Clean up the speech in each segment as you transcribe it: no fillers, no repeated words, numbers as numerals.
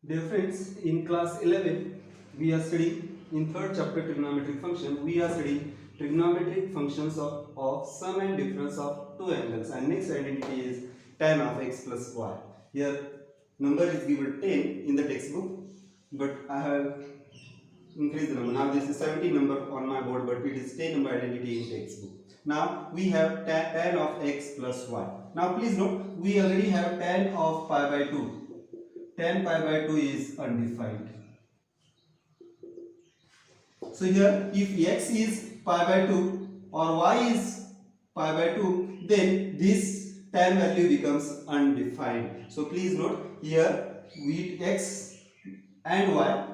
Dear friends, in class 11, we are studying in third chapter trigonometric function. We are studying trigonometric functions of sum and difference of two angles. And next identity is tan of x plus y. Here, number is given 10 in the textbook, but I have increased the number. Now this is 17 number on my board, but it is 10 number identity in textbook. Now we have tan of x plus y. Now please note, we already have tan of pi by 2. Tan pi by 2 is undefined. So here if x is pi by 2 or y is pi by 2, then this tan value becomes undefined. So please note here with x and y,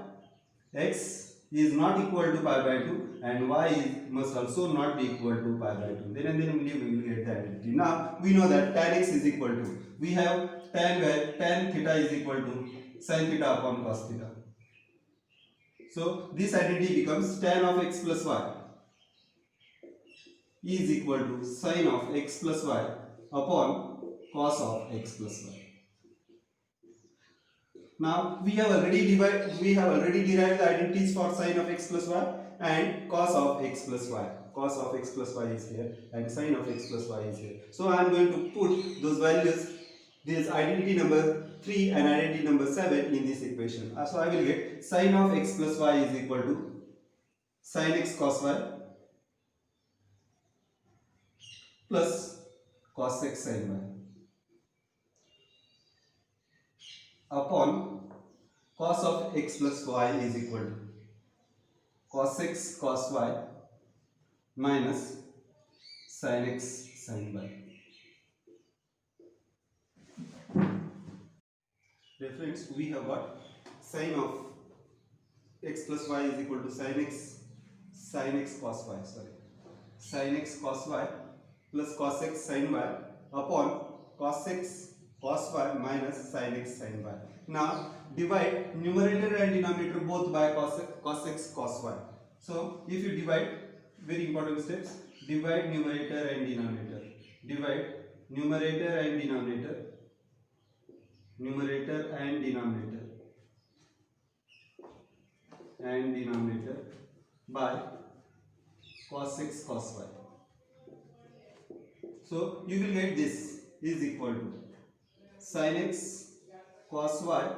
x is not equal to pi by 2 and y must also not be equal to pi by 2. Then only we will get the identity. Now we know that tan x is equal to, we have tan theta is equal to sin theta upon cos theta. So this identity becomes tan of x plus y is equal to sin of x plus y upon cos of x plus y. Now we have already derived the identities for sin of x plus y and cos of x plus y. Cos of x plus y is here and sin of x plus y is here. So I am going to put those values, this identity number 3 and identity number 7 in this equation. So I will get sin of x plus y is equal to sin x cos y plus cos x sin y upon cos of x plus y is equal to cos x cos y minus sin x sin y. Friends, we have got sin of x plus y is equal to sin x cos y, sin x cos y plus cos x sin y upon cos x cos y minus sin x sin y. Now divide numerator and denominator both by cos x cos y. So if you divide, very important steps, divide numerator and denominator. Divide numerator and denominator. Numerator and denominator by cos x cos y. So you will get this is equal to sin x cos y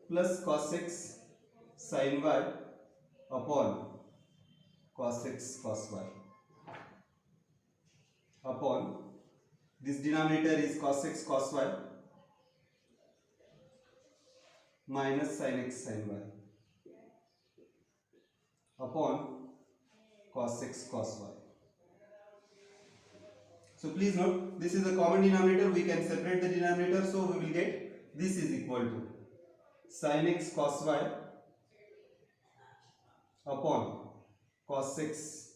plus cos x sin y upon cos x cos y upon this denominator is cos x cos y minus sin x sin y upon cos x cos y. So please note, this is a common denominator, we can separate the denominator, so we will get this is equal to sin x cos y upon cos x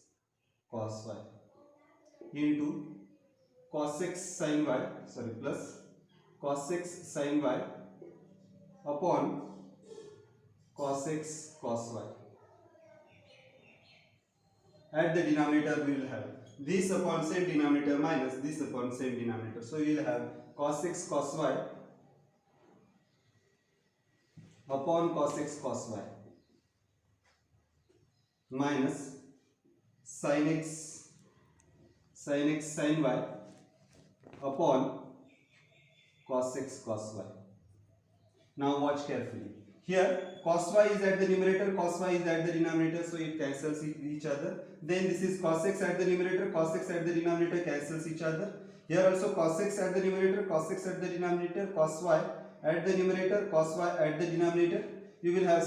cos y into cos x sin y, plus cos x sin y upon cos x cos y. At the denominator we will have this upon same denominator minus this upon same denominator. So we will have cos x cos y upon cos x cos y minus sin x sin y upon cos x cos y. Now watch carefully. Here cos y is at the numerator, cos y is at the denominator, so it cancels each other. Then this is cos x at the numerator, cos x at the denominator cancels each other. Here also cos x at the numerator, cos x at the denominator, cos y at the numerator, cos y at the denominator. You will have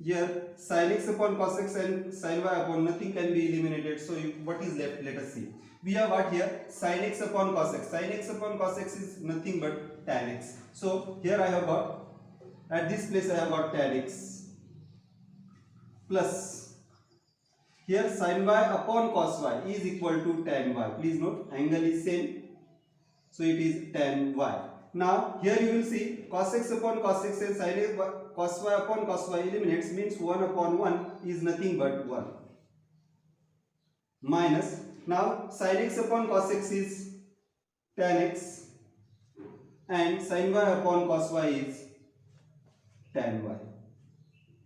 here sin x upon cos x and sin y upon, nothing can be eliminated. So what is left? Let us see. We have what here? Sin x upon cos x. Sin x upon cos x is nothing but tan x. So here I have got, at this place I have got tan x plus here sin y upon cos y is equal to tan y. Please note, angle is same, so it is tan y. Now here you will see cos x upon cos x and sin x cos y upon cos y eliminates, means 1 upon 1 is nothing but 1 minus, now sin x upon cos x is tan x and sin y upon cos y is tan y.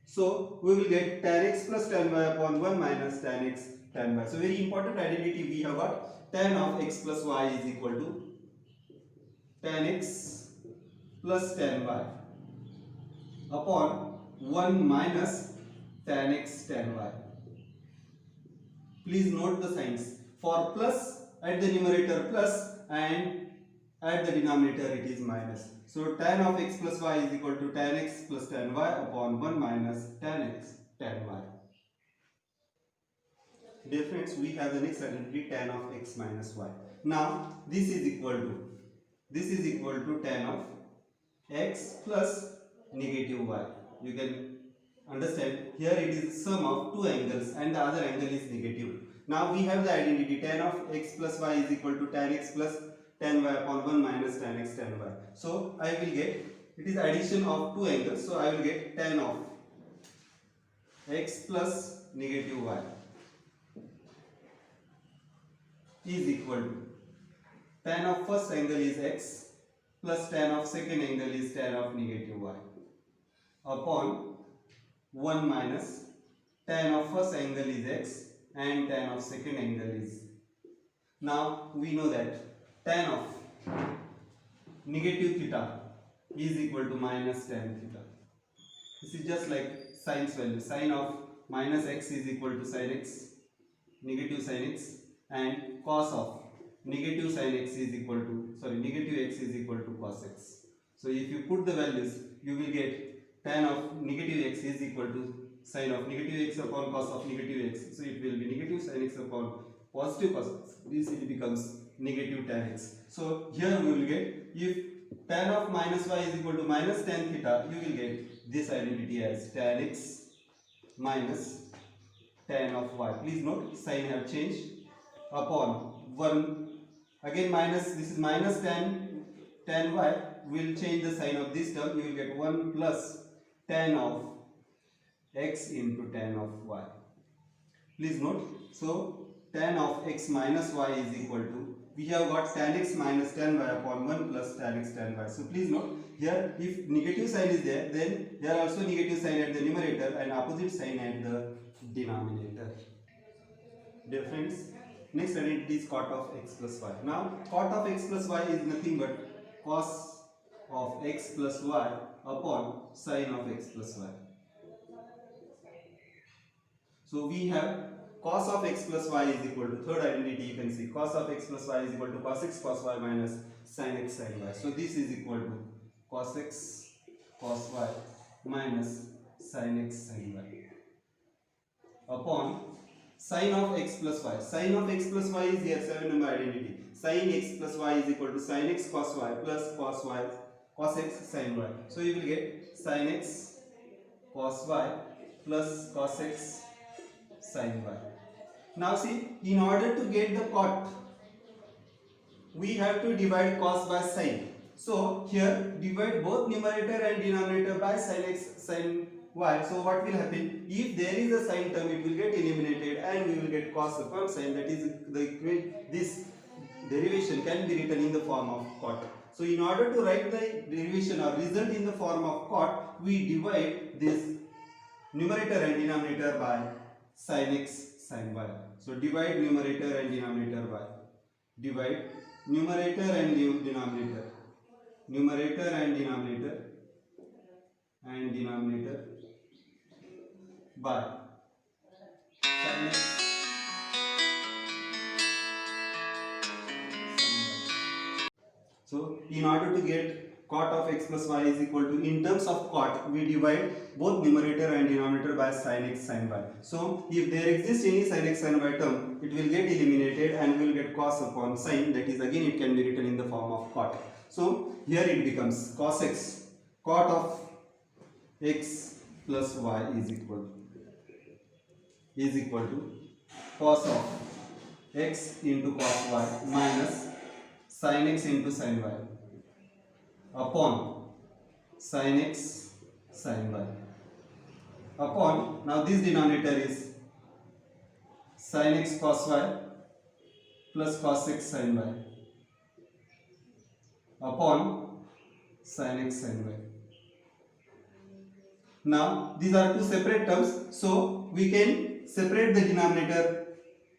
So we will get tan x plus tan y upon 1 minus tan x tan y. So very important identity we have got, tan of x plus y is equal to tan x plus tan y upon 1 minus tan x tan y. Please note the signs. For plus, at the numerator plus, and at the denominator it is minus. So tan of x plus y is equal to tan x plus tan y upon 1 minus tan x tan y. Dear friends, we have the next identity, tan of x minus y. Now this is equal to tan of x plus negative y. You can understand here it is sum of two angles and the other angle is negative. Now we have the identity, tan of x plus y is equal to tan x plus tan y upon 1 minus tan x tan y. So I will get, it is addition of two angles, so I will get tan of x plus negative y is equal to tan of first angle is x plus tan of second angle is tan of negative y upon 1 minus tan of first angle is x and tan of second angle is. Now we know that tan of negative theta is equal to minus tan theta. This is just like sine's value. Sine of minus x is equal to sin x, negative sin x, and cos of negative sin x is equal to, negative x is equal to cos x. So if you put the values, you will get tan of negative x is equal to sin of negative x upon cos of negative x. So it will be negative sin x upon positive cos x. This it becomes negative tan x. So here we will get, if tan of minus y is equal to minus tan theta, you will get this identity as tan x minus tan of y. Please note sign have changed, upon 1, again minus, this is minus tan y, will change the sign of this term, you will get 1 plus tan of x into tan of y. Please note, so tan of x minus y is equal to, we have got tan x minus tan y upon 1 plus tan x tan y. So please note, here if negative sign is there, then here also negative sign at the numerator and opposite sign at the denominator. Dear friends, next identity is cot of x plus y. Now cot of x plus y is nothing but cos of x plus y upon sin of x plus y. So we have cos of x plus y is equal to, third identity you can see, cos of x plus y is equal to cos x cos y minus sin x sin y. So this is equal to cos x cos y minus sin x sin y upon sin of x plus y. Sin of x plus y is here 7 number identity. Sin x plus y is equal to sin x cos y plus cos x sin y. So you will get sin x cos y plus cos x sin y. Now see, in order to get the cot, we have to divide cos by sin. So here divide both numerator and denominator by sin x sin y. So what will happen? If there is a sin term, it will get eliminated and we will get cos upon sin. That is this derivation can be written in the form of cot. So in order to write the derivation or result in the form of cot, we divide this numerator and denominator by sin x sin y. So divide numerator and denominator by, divide numerator and denominator, numerator and denominator by sin x sin y. So in order to get cot of x plus y is equal to, in terms of cot, we divide both numerator and denominator by sin x sin y. So if there exists any sin x sin y term, it will get eliminated and we will get cos upon sin, that is again it can be written in the form of cot. So here it becomes cos x, cot of x plus y is equal to cos of x into cos y minus sin x into sin y upon sin x sin y upon, now this denominator is sin x cos y plus cos x sin y upon sin x sin y. Now these are two separate terms, so we can separate the denominator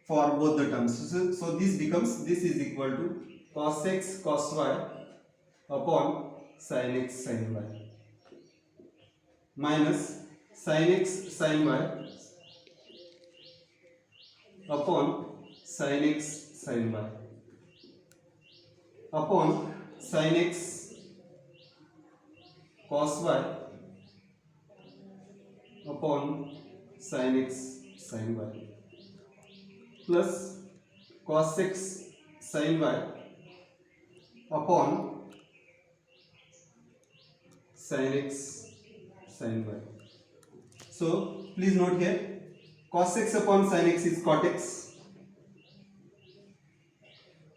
for both the terms. So this becomes, this is equal to cos x cos y upon sin x sin y minus sin x sin y upon sin x sin y upon sin x cos y upon sin x sin y plus cos x sin y upon sin x sin y. So please note here, cos x upon sin x is cot x,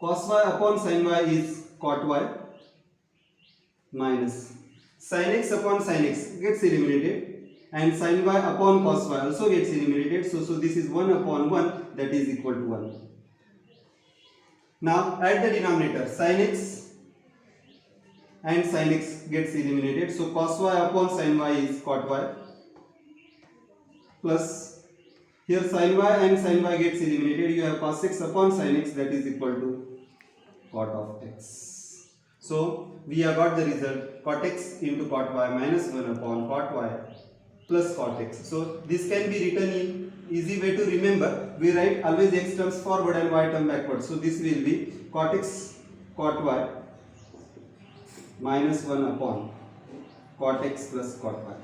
cos y upon sin y is cot y, minus sin x upon sin x gets eliminated, and sin y upon cos y also gets eliminated. So this is 1 upon 1, that is equal to 1. Now add the denominator, sin x and sin x gets eliminated. So cos y upon sin y is cot y, plus here sin y and sin y gets eliminated. You have cos x upon sin x, that is equal to cot of x. So we have got the result, cot x into cot y minus 1 upon cot y plus cot x. So this can be written in easy way to remember. We write always x terms forward and y term backward. So this will be cot x cot y minus 1 upon cot x plus cot y.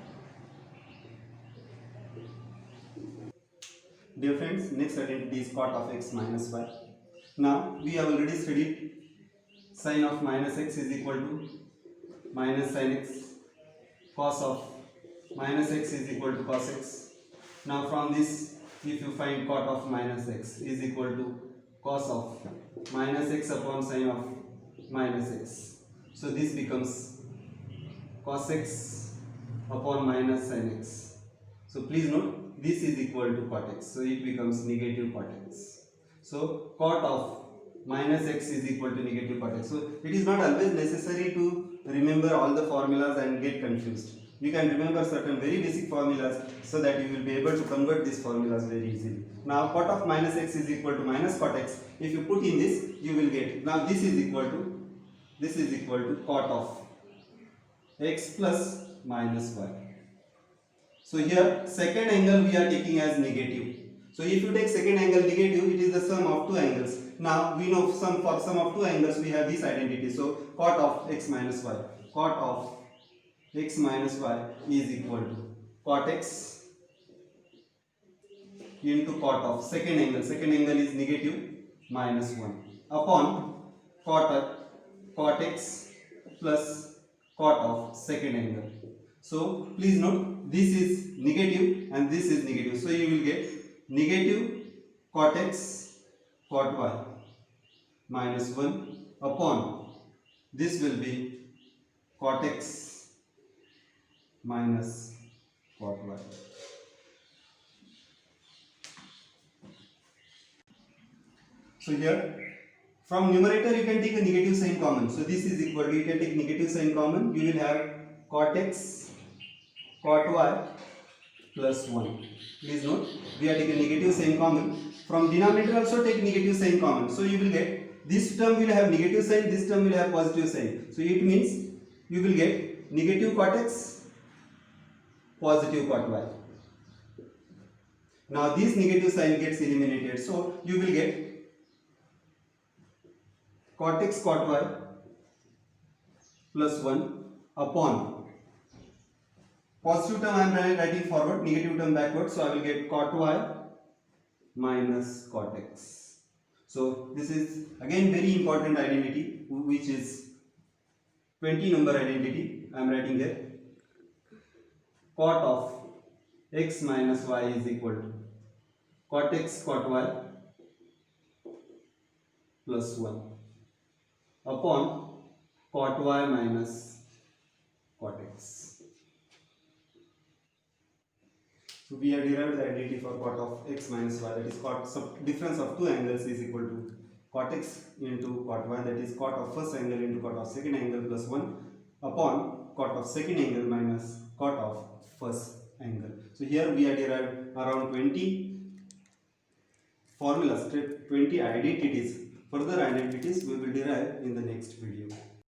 Dear friends, next identity is cot of x minus y. Now we have already studied sin of minus x is equal to minus sin x, cos of minus x is equal to cos x. Now from this, if you find cot of minus x is equal to cos of minus x upon sin of minus x. So this becomes cos x upon minus sin x. So please note, this is equal to cot x. So it becomes negative cot x. So cot of minus x is equal to negative cot x. So it is not always necessary to remember all the formulas and get confused. You can remember certain very basic formulas so that you will be able to convert these formulas very easily. Now cot of minus x is equal to minus cot x. If you put in this, you will get, now this is equal to cot of x plus minus y. So here second angle we are taking as negative. So if you take second angle negative, it is the sum of two angles. Now we know for sum of two angles we have this identity. So cot of x minus y. Cot of x minus y is equal to cot x into cot of second angle. Second angle is negative minus 1 upon cot x plus cot of second angle. So please note, this is negative and this is negative. So you will get negative cot x cot y minus 1 upon, this will be cot x minus cot y. So here from numerator you can take a negative sign common. So this is equal to, you can take negative sign common. You will have cot x cot y plus 1. Please note, we are taking negative sign common. From denominator also take negative sign common. So you will get, this term will have negative sign, this term will have positive sign. So it means you will get negative cot x, positive cot y. Now this negative sign gets eliminated. So you will get cot x cot y plus 1 upon, positive term I am writing forward, negative term backward. So I will get cot y minus cot x. So this is again very important identity, which is 20 number identity. I am writing here. Cot of x minus y is equal to cot x cot y plus 1 upon cot y minus cot x. So we have derived the identity for cot of x minus y, that is cot difference of two angles is equal to cot x into cot y, that is cot of first angle into cot of second angle plus 1 upon cot of second angle minus cot of first angle. So here we are derived around 20 formulas, 20 identities. Further identities we will derive in the next video.